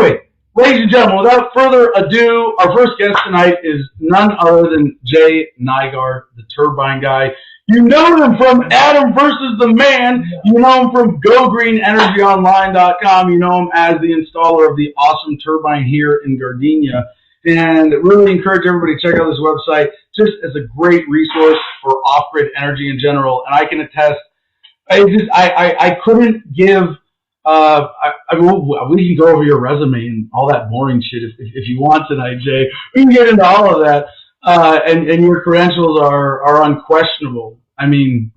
anyway, ladies and gentlemen, without further ado, our first guest tonight is none other than Jay Nygard, the Turbine guy. You know him from Adam versus the Man. You know him from GoGreenEnergyOnline.com. You know him as the installer of the awesome Turbine here in Gardenia. And really encourage everybody to check out this website just as a great resource for off-grid energy in general. And I can attest, I couldn't give, we can go over your resume and all that boring shit if you want tonight, Jay. We can get into all of that. And your credentials are unquestionable. I mean,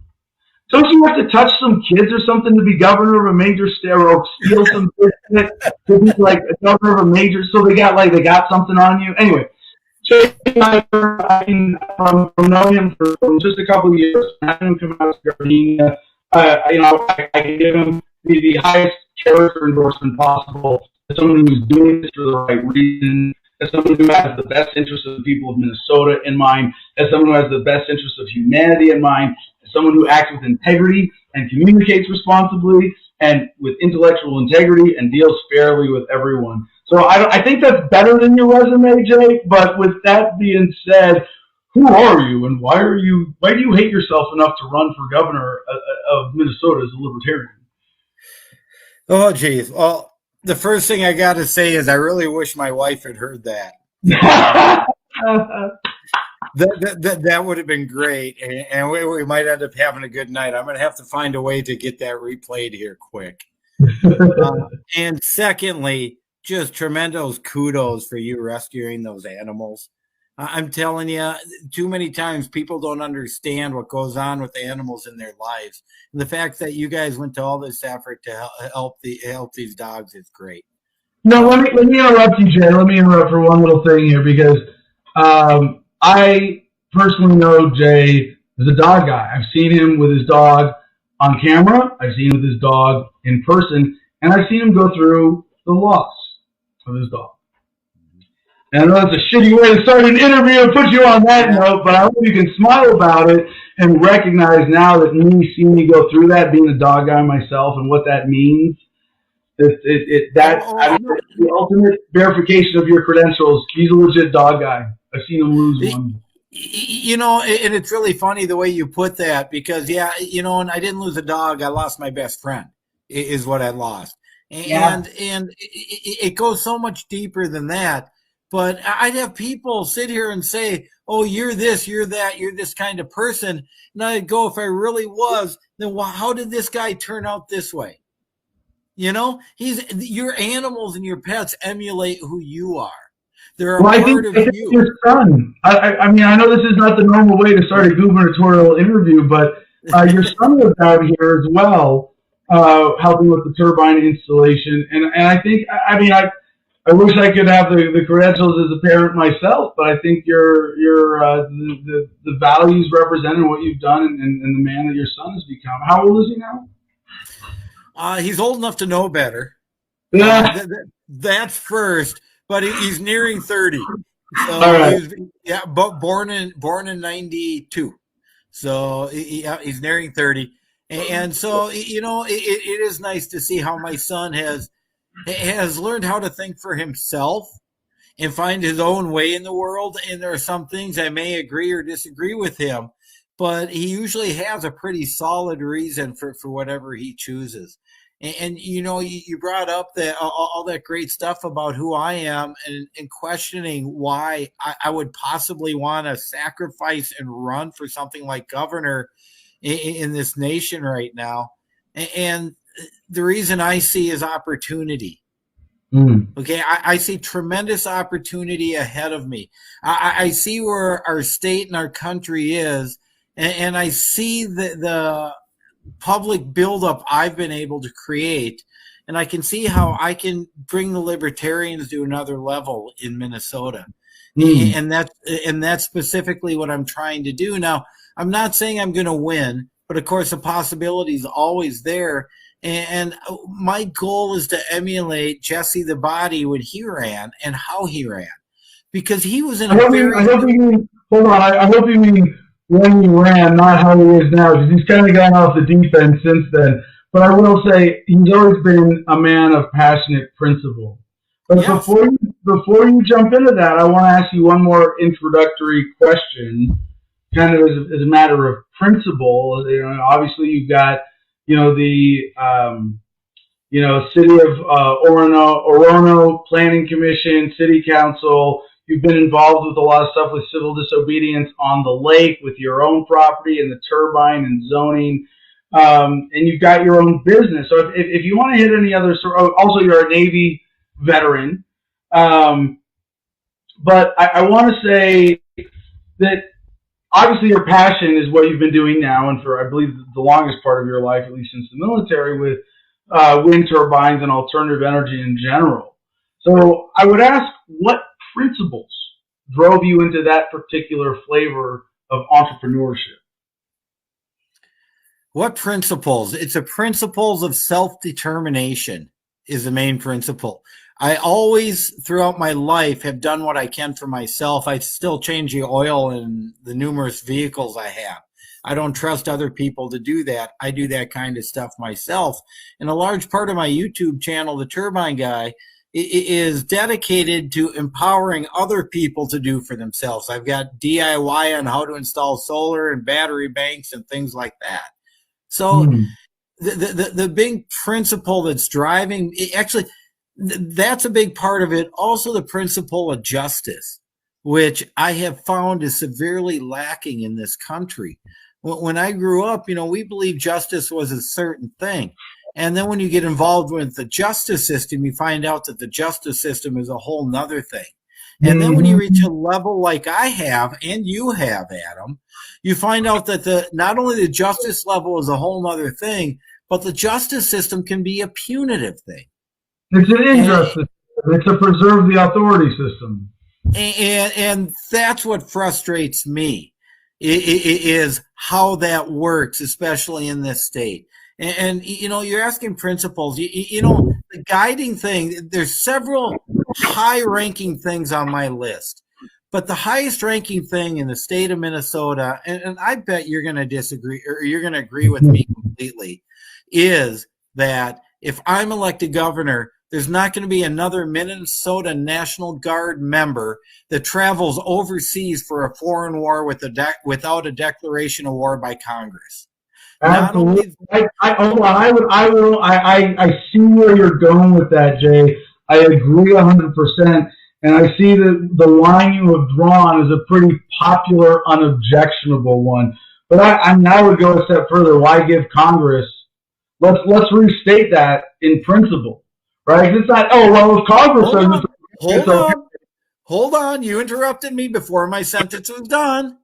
don't you have to touch some kids or something to be governor of a major state, or steal some business to be like a governor of a major? So they got something on you. Anyway, Jay and I, from knowing him for just a couple of years, having him come out to Gardenia, I can give him the highest character endorsement possible as someone who's doing this for the right reason, as someone who has the best interests of the people of Minnesota in mind, as someone who has the best interests of humanity in mind, as someone who acts with integrity and communicates responsibly and with intellectual integrity and deals fairly with everyone. So I think that's better than your resume, Jay. But with that being said, who are you and why do you hate yourself enough to run for governor of Minnesota as a libertarian? Oh, geez. Well, the first thing I got to say is I really wish my wife had heard that. That would have been great, and we might end up having a good night. I'm going to have to find a way to get that replayed here quick. And secondly, just tremendous kudos for you rescuing those animals. I'm telling you, too many times people don't understand what goes on with animals in their lives. And the fact that you guys went to all this effort to help these dogs is great. No, let me interrupt you, Jay. Let me interrupt for one little thing here, because I personally know Jay as a dog guy. I've seen him with his dog on camera. I've seen him with his dog in person, and I've seen him go through the loss of his dog. And I know that's a shitty way to start an interview and put you on that note, but I hope you can smile about it and recognize now that seeing me go through that, being a dog guy myself, and what that means. That's the ultimate verification of your credentials. He's a legit dog guy. I've seen him lose one. You know, and it's really funny the way you put that, because, and I didn't lose a dog. I lost my best friend is what I lost. And it goes so much deeper than that. But I'd have people sit here and say, oh, you're this, you're that, you're this kind of person. And I'd go, if I really was, then how did this guy turn out this way? You know, your animals and your pets emulate who you are. They're a part of you. Your son. I mean, I know this is not the normal way to start a gubernatorial interview, but your son was out here as well, helping with the turbine installation. And I think, I wish I could have the credentials as a parent myself, but I think the values represented what you've done and the man that your son has become. How old is he now? He's old enough to know better. That's first, but he's nearing 30. So all right. But born in 92. So he's nearing 30. And so, it is nice to see how my son has learned how to think for himself and find his own way in the world. And there are some things I may agree or disagree with him, but he usually has a pretty solid reason for whatever he chooses. And you brought up all that great stuff about who I am and questioning why I would possibly want to sacrifice and run for something like governor in this nation right now. And the reason I see is opportunity. Okay, I see tremendous opportunity ahead of me. I see where our state and our country is, and I see the public buildup I've been able to create, and I can see how I can bring the libertarians to another level in Minnesota. And that's specifically what I'm trying to do. Now, I'm not saying I'm going to win, but of course the possibility is always there. And my goal is to emulate Jesse the Body when he ran and how he ran, because he was in I hope you mean when he ran, not how he is now, because he's kind of gone off the deep end since then. But I will say he's always been a man of passionate principle. But Yes. before you jump into that, I want to ask you one more introductory question, kind of as a matter of principle. You know, obviously you've got, you know, the city of Orono Planning Commission, City Council. You've been involved with a lot of stuff with civil disobedience on the lake with your own property and the turbine and zoning. And you've got your own business. So if you want to hit any other sort of, also you're a Navy veteran. But I want to say that obviously your passion is what you've been doing now and for, I believe, the longest part of your life, at least since the military, with wind turbines and alternative energy in general. So I would ask, what principles drove you into that particular flavor of entrepreneurship? What principles? It's a principles of self-determination is the main principle. I always, throughout my life, have done what I can for myself. I still change the oil in the numerous vehicles I have. I don't trust other people to do that. I do that kind of stuff myself. And a large part of my YouTube channel, The Turbine Guy, is dedicated to empowering other people to do for themselves. I've got DIY on how to install solar and battery banks and things like that. So the big principle that's driving, actually, that's a big part of it. Also, the principle of justice, which I have found is severely lacking in this country. When I grew up, you know, we believed justice was a certain thing. And then when you get involved with the justice system, you find out that the justice system is a whole nother thing. And then when you reach a level like I have, and you have, Adam, you find out that not only the justice level is a whole nother thing, but the justice system can be a punitive thing. It's an injustice. It's a preserve the authority system. And that's what frustrates me, is how that works, especially in this state. And you know, you're asking principles. You know, the guiding thing, there's several high-ranking things on my list. But the highest-ranking thing in the state of Minnesota, and I bet you're going to disagree, or you're going to agree with me completely, is that if I'm elected governor, there's not going to be another Minnesota National Guard member that travels overseas for a foreign war without a declaration of war by Congress. Absolutely. I see where you're going with that, Jay. I agree 100%. And I see that the line you have drawn is a pretty popular, unobjectionable one. But I would go a step further. Why give Congress? Let's restate that in principle, right? It's not, oh, well, if Congress says Hold on. You interrupted me before my sentence was done.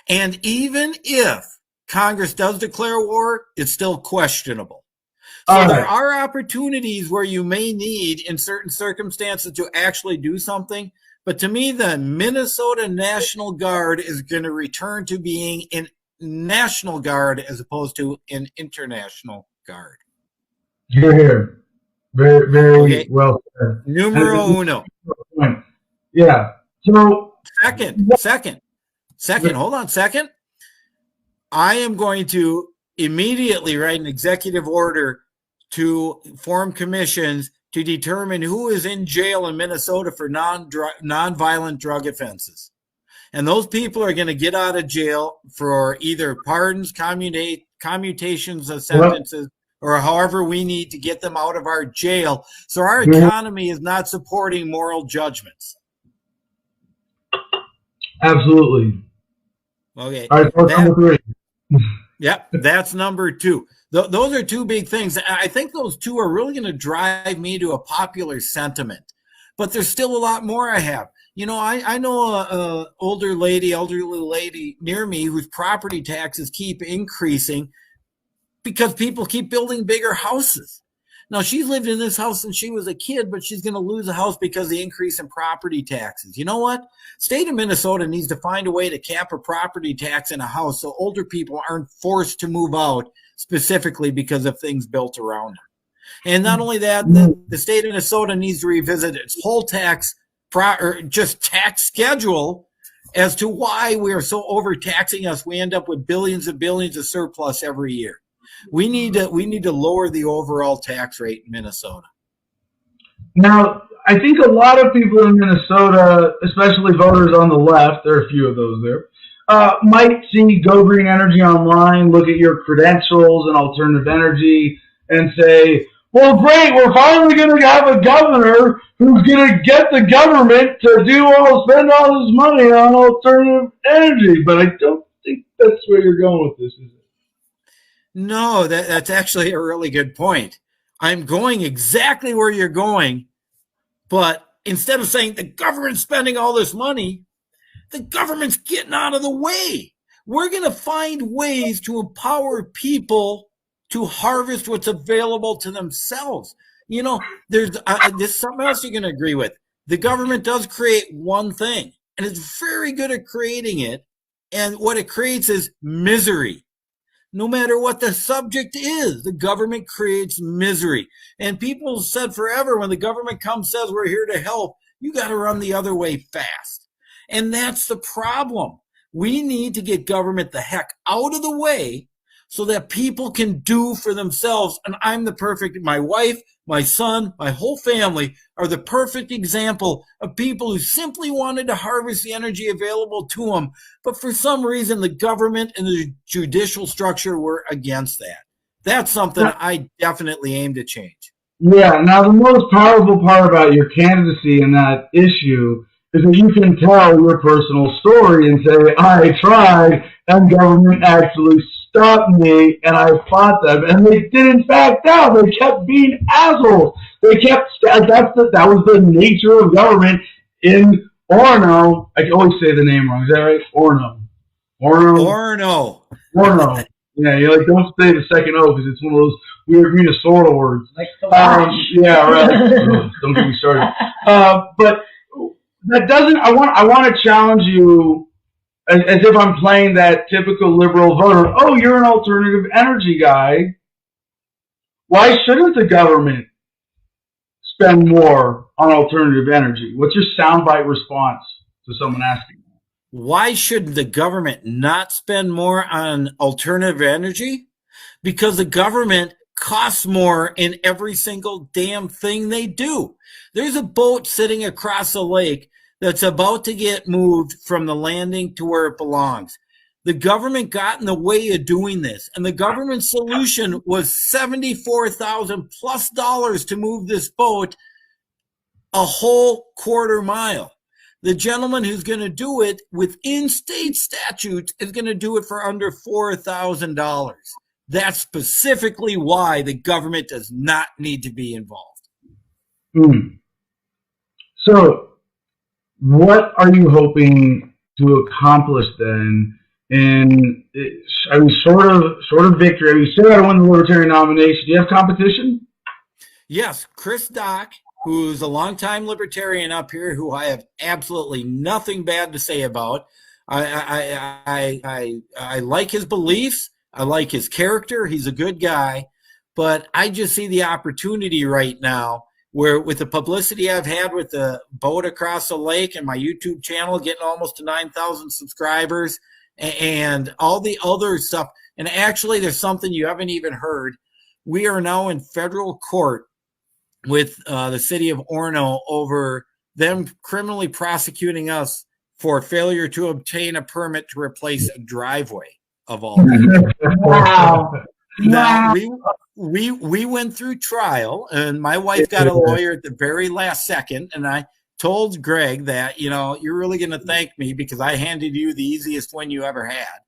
And even if Congress does declare war, it's still questionable. So there are opportunities where you may need, in certain circumstances, to actually do something. But to me, the Minnesota National Guard is going to return to being a National Guard as opposed to an international guard. You're here. Very, very well said. Numero uno. Yeah. So second. Hold on. Second. I am going to immediately write an executive order to form commissions to determine who is in jail in Minnesota for non-violent drug offenses. And those people are going to get out of jail for either pardons, commutations of sentences, or however we need to get them out of our jail. So our economy is not supporting moral judgments. Absolutely. Okay. All right, number 3. Yep, that's number 2. Those are 2 big things. I think those 2 are really going to drive me to a popular sentiment. But there's still a lot more I have. You know, I know a elderly lady near me whose property taxes keep increasing because people keep building bigger houses. Now, she's lived in this house since she was a kid, but she's going to lose a house because of the increase in property taxes. You know what? State of Minnesota needs to find a way to cap a property tax in a house so older people aren't forced to move out specifically because of things built around them. And not only that, the state of Minnesota needs to revisit its whole tax schedule as to why we are so overtaxing us. We end up with billions and billions of surplus every year. We need to lower the overall tax rate in Minnesota. Now, I think a lot of people in Minnesota, especially voters on the left, there are a few of those there, might see Go Green Energy online, look at your credentials and alternative energy, and say, well, great, we're finally going to have a governor who's going to get the government to spend all this money on alternative energy. But I don't think that's where you're going with this, is it? No, that's actually a really good point. I'm going exactly where you're going, but instead of saying the government's spending all this money, the government's getting out of the way. We're going to find ways to empower people to harvest what's available to themselves. You know, there's something else you're going to agree with. The government does create one thing, and it's very good at creating it. And what it creates is misery. No matter what the subject is, the government creates misery. And people said forever, when the government comes, says we're here to help, you got to run the other way fast. And that's the problem. We need to get government the heck out of the way so that people can do for themselves. And my wife, my son, my whole family are the perfect example of people who simply wanted to harvest the energy available to them. But for some reason, the government and the judicial structure were against that. That's something I definitely aim to change. Yeah. Now, the most powerful part about your candidacy in that issue is that you can tell your personal story and say, I tried, and government actually stopped me, and I fought them, and they didn't back down. They kept being assholes. That was the nature of government in Orono. I can always say the name wrong. Is that right? Orono. Yeah, you don't say the second O because it's one of those weird Minnesota words. Like the wash. Yeah, right. Don't get me started. But that doesn't. I want to challenge you, as if I'm playing that typical liberal voter. Oh, you're an alternative energy guy. Why shouldn't the government spend more on alternative energy? What's your soundbite response to someone asking? Why should the government not spend more on alternative energy? Because the government costs more in every single damn thing they do. There's a boat sitting across a lake that's about to get moved from the landing to where it belongs. The government got in the way of doing this, and the government solution was $74,000 plus to move this boat a whole quarter mile. The gentleman who's going to do it within state statutes is going to do it for under $4,000. That's specifically why the government does not need to be involved. So, what are you hoping to accomplish then? Short of victory. You still got to win the Libertarian nomination. Do you have competition? Yes, Chris Dock, who's a longtime Libertarian up here, who I have absolutely nothing bad to say about. I like his beliefs. I like his character. He's a good guy. But I just see the opportunity right now where, with the publicity I've had with the boat across the lake and my YouTube channel getting almost to 9,000 subscribers and all the other stuff. And actually, there's something you haven't even heard. We are now in federal court with the city of Orono over them criminally prosecuting us for failure to obtain a permit to replace a driveway of all that. Wow. Now, we went through trial, and my wife got a lawyer at the very last second, and I told Greg that, you're really going to thank me because I handed you the easiest one you ever had.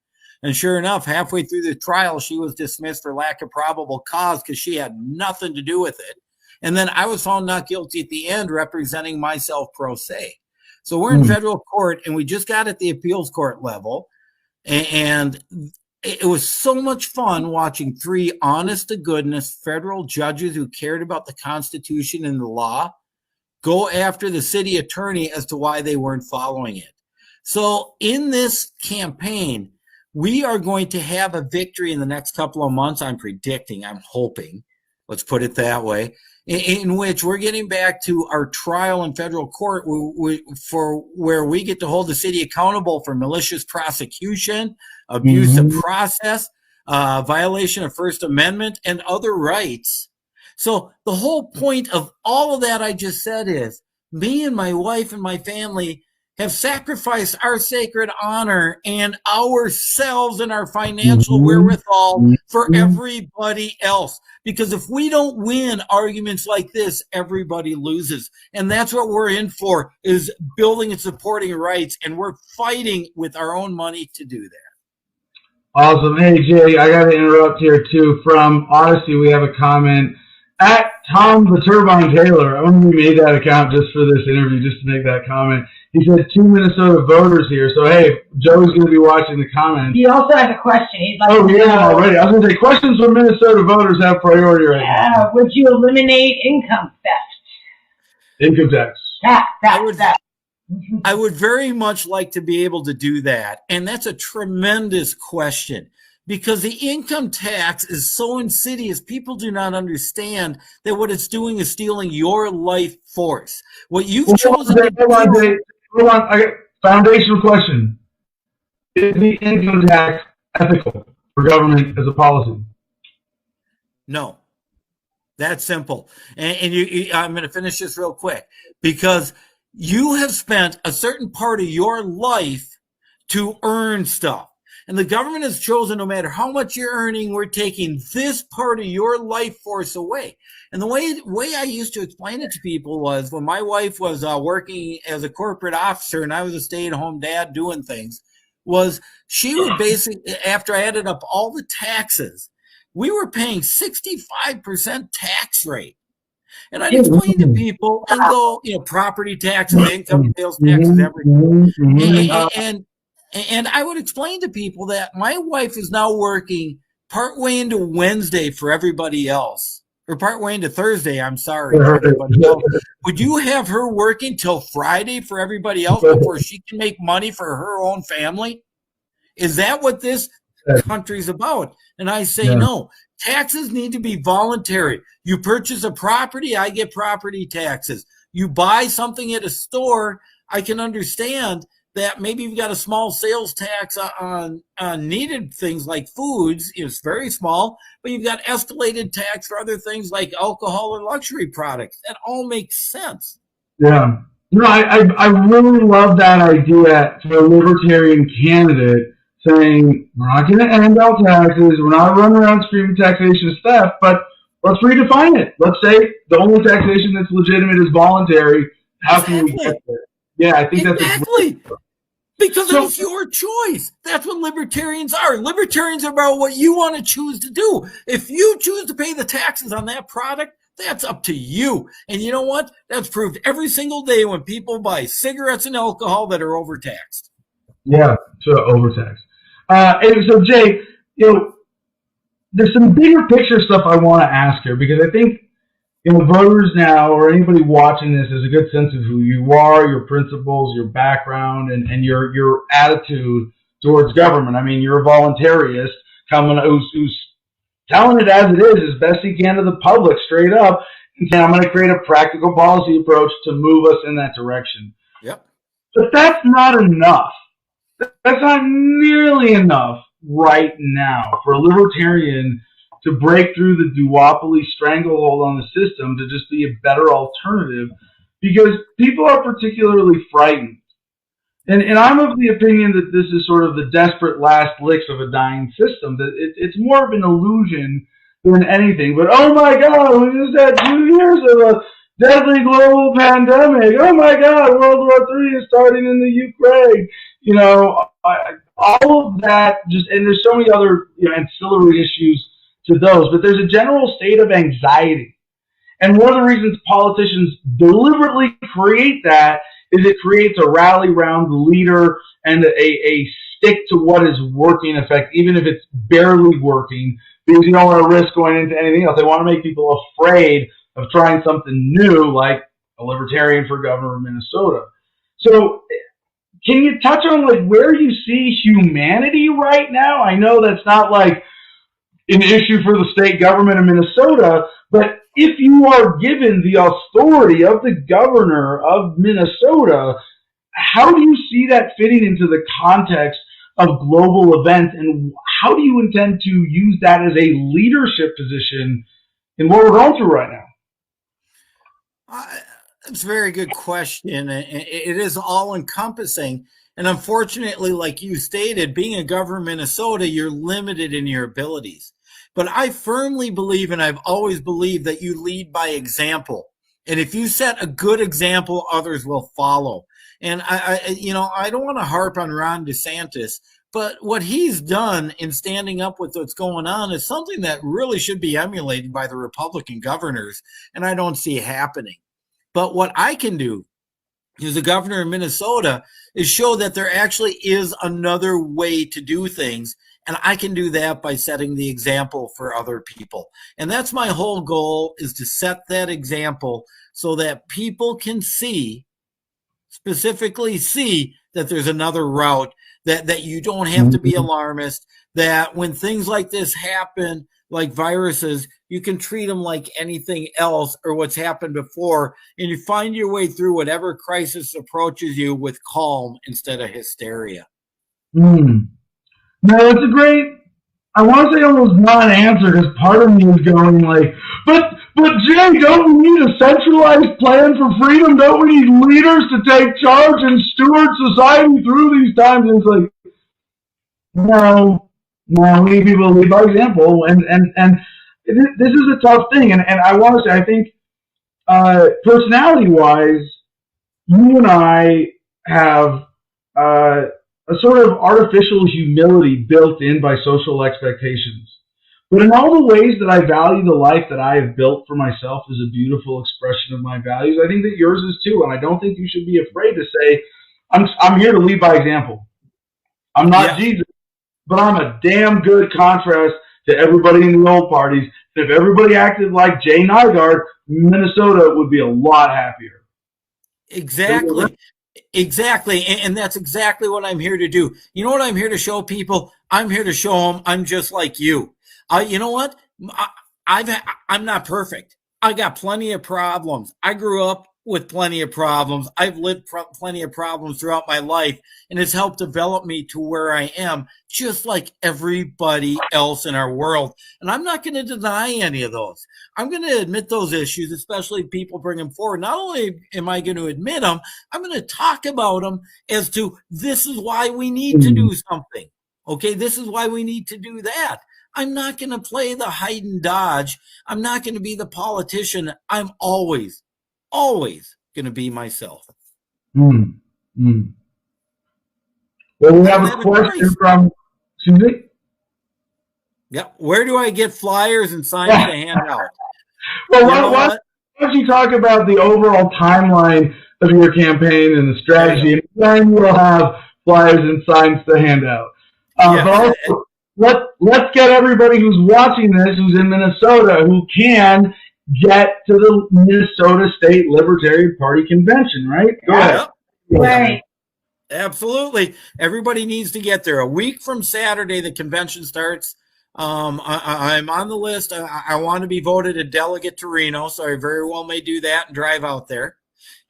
And sure enough, halfway through the trial, she was dismissed for lack of probable cause because she had nothing to do with it. And then I was found not guilty at the end, representing myself pro se. So we're in federal court, and we just got at the appeals court level. And it was so much fun watching three honest-to-goodness federal judges who cared about the Constitution and the law go after the city attorney as to why they weren't following it. So in this campaign, we are going to have a victory in the next couple of months. I'm hoping, let's put it that way, in which we're getting back to our trial in federal court where we get to hold the city accountable for malicious prosecution, abuse of process, violation of First Amendment, and other rights. So the whole point of all of that I just said is me and my wife and my family have sacrificed our sacred honor and ourselves and our financial wherewithal for everybody else. Because if we don't win arguments like this, everybody loses. And that's what we're in for, is building and supporting rights. And we're fighting with our own money to do that. Awesome. Hey, Jay, I got to interrupt here, too. From Odyssey, we have a comment. At Tom the Turbine Taylor, I only made that account just for this interview, just to make that comment. He said 2 Minnesota voters here. So, hey, Joe's going to be watching the comments. He also has a question. He'd like he has one already. I was going to say, questions from Minnesota voters have priority right now. Would you eliminate income theft? Income tax. Theft. I would very much like to be able to do that. And that's a tremendous question. Because the income tax is so insidious, people do not understand that what it's doing is stealing your life force. What you've chosen to do... Hold on. I got foundational question. Is the income tax ethical for government as a policy? No. That's simple. And I'm going to finish this real quick. Because you have spent a certain part of your life to earn stuff. And the government has chosen, no matter how much you're earning, we're taking this part of your life force away. And the way I used to explain it to people was, when my wife was working as a corporate officer and I was a stay-at-home dad doing things, was she would basically, after I added up all the taxes, we were paying 65% tax rate. And I'd explain to people, and go, property taxes, income sales taxes, everything. And I would explain to people that my wife is now working partway into Wednesday for everybody else, or partway into Thursday, I'm sorry, for everybody else. Would you have her working till Friday for everybody else before she can make money for her own family? Is that what this country's about? And I say no. Taxes need to be voluntary. You purchase a property, I get property taxes. You buy something at a store, I can understand that maybe you've got a small sales tax on needed things like foods. It's very small, but you've got escalated tax for other things like alcohol or luxury products. That all makes sense. Yeah. I really love that idea for a libertarian candidate, saying we're not going to end all taxes, we're not running around screaming taxation is theft, but let's redefine it. Let's say the only taxation that's legitimate is voluntary. How can we get there? Yeah, I think that's because it's your choice. That's what libertarians are. Libertarians are about what you want to choose to do. If you choose to pay the taxes on that product, that's up to you. And you know what? That's proved every single day when people buy cigarettes and alcohol that are overtaxed. Yeah, so overtaxed. And so, Jay, there's some bigger picture stuff I want to ask here, because I think voters now, or anybody watching this, has a good sense of who you are, your principles, your background, and your attitude towards government. I mean, you're a voluntarist who's telling it as it is best he can to the public, straight up, and saying, I'm going to create a practical policy approach to move us in that direction. Yep. But that's not enough. That's not nearly enough right now for a libertarian to break through the duopoly stranglehold on the system to just be a better alternative, because people are particularly frightened. And I'm of the opinion that this is sort of the desperate last licks of a dying system, that it's more of an illusion than anything. But, oh my God, we just had 2 years of a deadly global pandemic. Oh my God, World War III is starting in the Ukraine. All of that, and there's so many other ancillary issues to those, but there's a general state of anxiety. And one of the reasons politicians deliberately create that is it creates a rally around the leader and a stick to what is working effect, even if it's barely working, because you don't want to risk going into anything else. They want to make people afraid of trying something new, like a libertarian for governor of Minnesota. So can you touch on where you see humanity right now? I know that's not an issue for the state government of Minnesota, but if you are given the authority of the governor of Minnesota, how do you see that fitting into the context of global events, and how do you intend to use that as a leadership position in what we're going through right now? It's a very good question. It is all encompassing. And unfortunately, like you stated, being a governor of Minnesota, you're limited in your abilities. But I firmly believe, and I've always believed, that you lead by example. And if you set a good example, others will follow. And I don't want to harp on Ron DeSantis, but what he's done in standing up with what's going on is something that really should be emulated by the Republican governors. And I don't see it happening. But what I can do as a governor of Minnesota is show that there actually is another way to do things. And I can do that by setting the example for other people. And that's my whole goal, is to set that example so that people can specifically see that there's another route, that you don't have to be alarmist, that when things like this happen, like viruses, you can treat them like anything else or what's happened before, and you find your way through whatever crisis approaches you with calm instead of hysteria. No, it's a great, I want to say almost non-answer, because part of me is going like, but Jay, don't we need a centralized plan for freedom? Don't we need leaders to take charge and steward society through these times? And it's like, no, we need people to lead by example. And this is a tough thing. And I want to say, I think personality-wise, you and I have a sort of artificial humility built in by social expectations. But in all the ways that I value the life that I have built for myself as a beautiful expression of my values, I think that yours is too. And I don't think you should be afraid to say, I'm here to lead by example. I'm not Jesus, but I'm a damn good contrast to everybody in the old parties. If everybody acted like Jay Nygard, Minnesota would be a lot happier. Exactly. And that's exactly what I'm here to do. You know what I'm here to show people? I'm here to show them I'm just like you. You know what? I'm not perfect. I got plenty of problems. I grew up with plenty of problems. I've lived plenty of problems throughout my life, and it's helped develop me to where I am, just like everybody else in our world. And I'm not going to deny any of those. I'm going to admit those issues, especially if people bring them forward. Not only am I going to admit them, I'm going to talk about them as to this is why we need to do something. Okay, this is why we need to do that. I'm not going to play the hide and dodge. I'm not going to be the politician. I'm always going to be myself. Well, we have a question from, excuse me? Yeah, where do I get flyers and signs to hand out? Well, why don't you talk about the overall timeline of your campaign and the strategy, and then we'll have flyers and signs to hand out. But also, let's get everybody who's watching this, who's in Minnesota, who can get to the Minnesota State Libertarian Party Convention, right? Go ahead. Right. Absolutely. Everybody needs to get there. A week from Saturday, the convention starts. I'm on the list. I want to be voted a delegate to Reno, so I very well may do that and drive out there.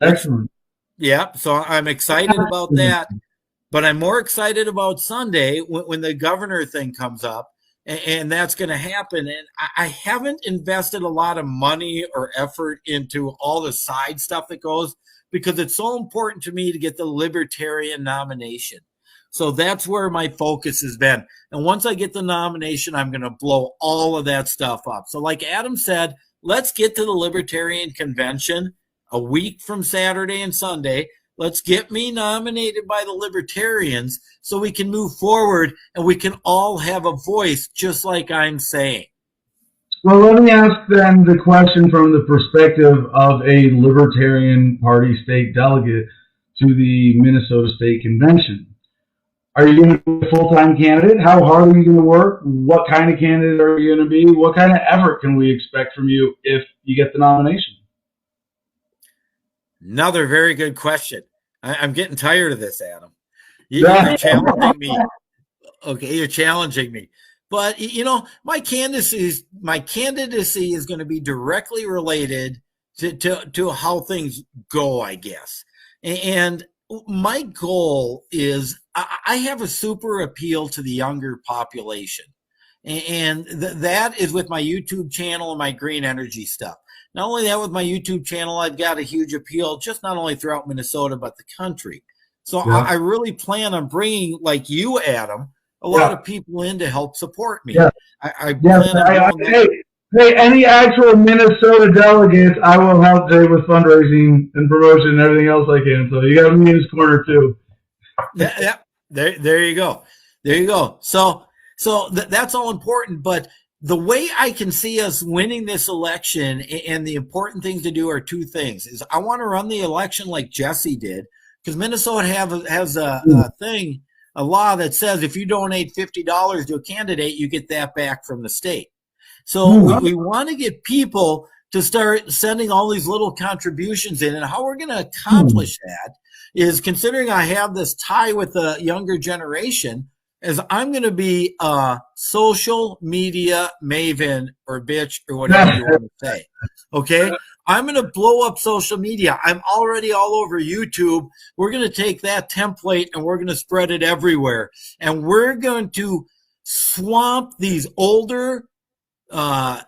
Excellent. Yeah, so I'm excited about that. But I'm more excited about Sunday when the governor thing comes up, and that's going to happen. And I haven't invested a lot of money or effort into all the side stuff that goes, because it's so important to me to get the Libertarian nomination. So that's where my focus has been. And once I get the nomination, I'm going to blow all of that stuff up. So like Adam said, let's get to the Libertarian Convention a week from Saturday and Sunday. Let's get me nominated by the Libertarians so we can move forward and we can all have a voice, just like I'm saying. Well, let me ask then the question from the perspective of a Libertarian Party state delegate to the Minnesota State Convention. Are you going to be a full-time candidate? How hard are you going to work? What kind of candidate are you going to be? What kind of effort can we expect from you if you get the nomination? Another very good question. I'm getting tired of this, Adam. You're challenging me. Okay, you're challenging me. But, you know, my candidacy is going to be directly related to how things go, I guess. And my goal is I have a super appeal to the younger population. And that is with my YouTube channel and my green energy stuff. Not only that, with my YouTube channel, I've got a huge appeal, just not only throughout Minnesota, but the country. So Yeah. I really plan on bringing, like you, Adam, a lot of people in to help support me. Yeah. I plan on Hey, any actual Minnesota delegates, I will help Jay with fundraising and promotion and everything else I can. So you got me in his corner too. Yeah. There you go. There you go. So that's all important. But the way I can see us winning this election, and the important things to do are two things: is I want to run the election like Jesse did, because Minnesota has a thing, a law that says if you donate $50 to a candidate, you get that back from the state. So we want to get people to start sending all these little contributions in. And how we're going to accomplish that is, considering I have this tie with the younger generation, is I'm going to be a social media maven or bitch or whatever you want to say. Okay? I'm going to blow up social media. I'm already all over YouTube. We're going to take that template and we're going to spread it everywhere. And we're going to swamp these older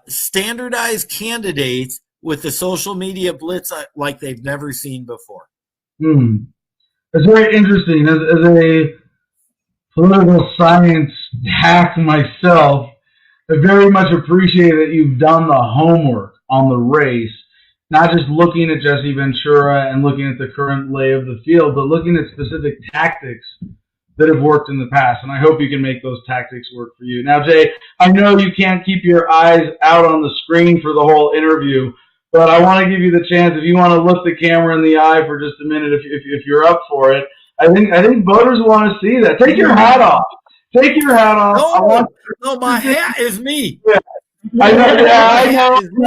standardized candidates with the social media blitz like they've never seen before. It's very interesting. As a political science hack myself, I very much appreciate that you've done the homework on the race, not just looking at Jesse Ventura and looking at the current lay of the field, but looking at specific tactics that have worked in the past, and I hope you can make those tactics work for you. Now, Jay, I know you can't keep your eyes out on the screen for the whole interview, but I want to give you the chance, if you want to look the camera in the eye for just a minute, if you're up for it. I think voters want to see that. Take your hat off. Take your hat off. No, my hat is me. Yeah. I know.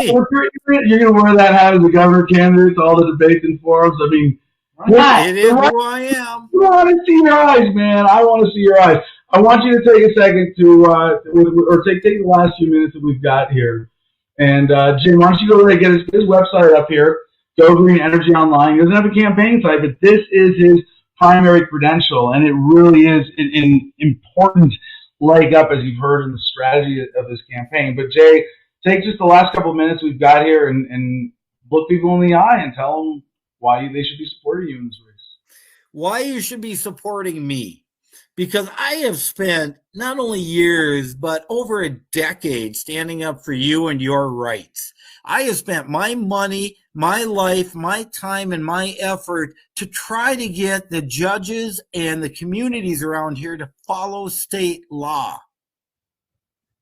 You're going to wear that hat as a governor candidate to all the debates and forums. I mean, it is who I am. I want to see your eyes, man. I want to see your eyes. I want you to take a second take the last few minutes that we've got here. And Jim, why don't you go over there and get his website up here, Go Green Energy Online. He doesn't have a campaign site, but this is his primary credential, and it really is an important leg up, as you've heard, in the strategy of this campaign. But Jay, take just the last couple of minutes we've got here and look people in the eye and tell them why they should be supporting you in this race. Why you should be supporting me. Because I have spent not only years, but over a decade standing up for you and your rights. I have spent my money, my life, my time, and my effort to try to get the judges and the communities around here to follow state law,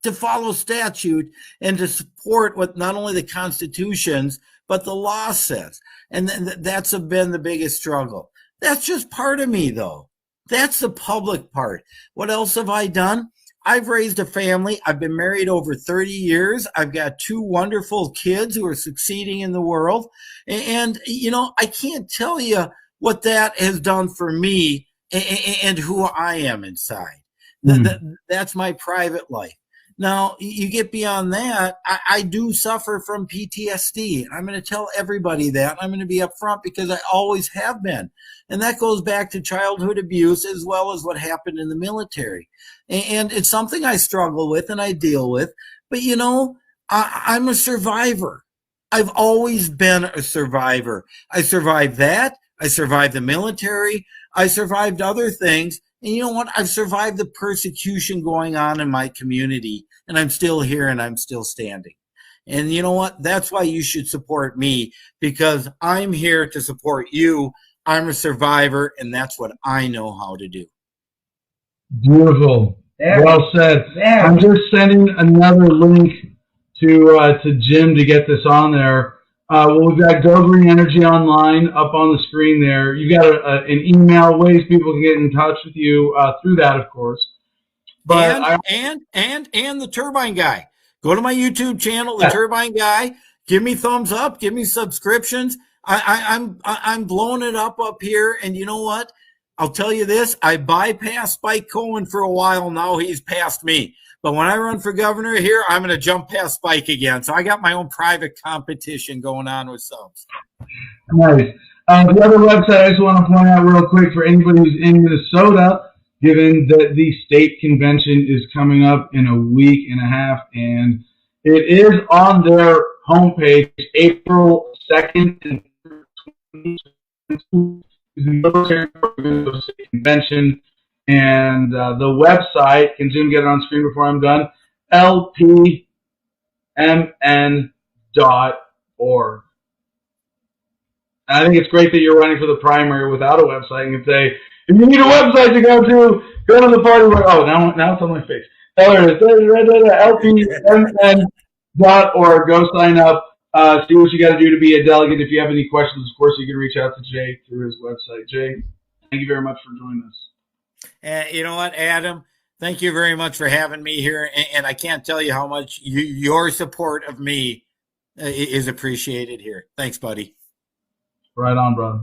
to follow statute, and to support what not only the constitutions, but the law says. And that's been the biggest struggle. That's just part of me, though. That's the public part. What else have I done? I've raised a family. I've been married over 30 years. I've got 2 wonderful kids who are succeeding in the world. And I can't tell you what that has done for me and who I am inside. That's my private life. Now, you get beyond that, I do suffer from PTSD. I'm going to tell everybody that. I'm going to be upfront because I always have been. And that goes back to childhood abuse as well as what happened in the military. And it's something I struggle with and I deal with. But, I'm a survivor. I've always been a survivor. I survived that. I survived the military. I survived other things. And you know what? I've survived the persecution going on in my community, and I'm still here and I'm still standing. And you know what? That's why you should support me, because I'm here to support you. I'm a survivor, and that's what I know how to do. Beautiful. Well said. I'm just sending another link to Jim to get this on there. We've got Go Green Energy Online up on the screen there. You've got an email, ways people can get in touch with you through that, of course. But and the Turbine Guy. Go to my YouTube channel, the Turbine Guy. Give me thumbs up. Give me subscriptions. I'm blowing it up here, and you know what? I'll tell you this. I bypassed Spike Cohen for a while. Now he's past me. But when I run for governor here, I'm going to jump past Spike again. So I got my own private competition going on with subs. Nice. The other website I just want to point out real quick for anybody who's in Minnesota, given that the state convention is coming up in a week and a half, and it is on their homepage, April 2nd and 3rd, the military convention, and the website, can Zoom get it on screen before I'm done, lpmn.org. I think it's great that you're running for the primary without a website. You can say, if you need a website to go to the party. Oh, now it's on my face. There it is. lpmn.org. Go sign up. See what you got to do to be a delegate. If you have any questions, of course, you can reach out to Jay through his website. Jay, thank you very much for joining us. You know what, Adam? Thank you very much for having me here. And I can't tell you how much your support of me is appreciated here. Thanks, buddy. Right on, brother.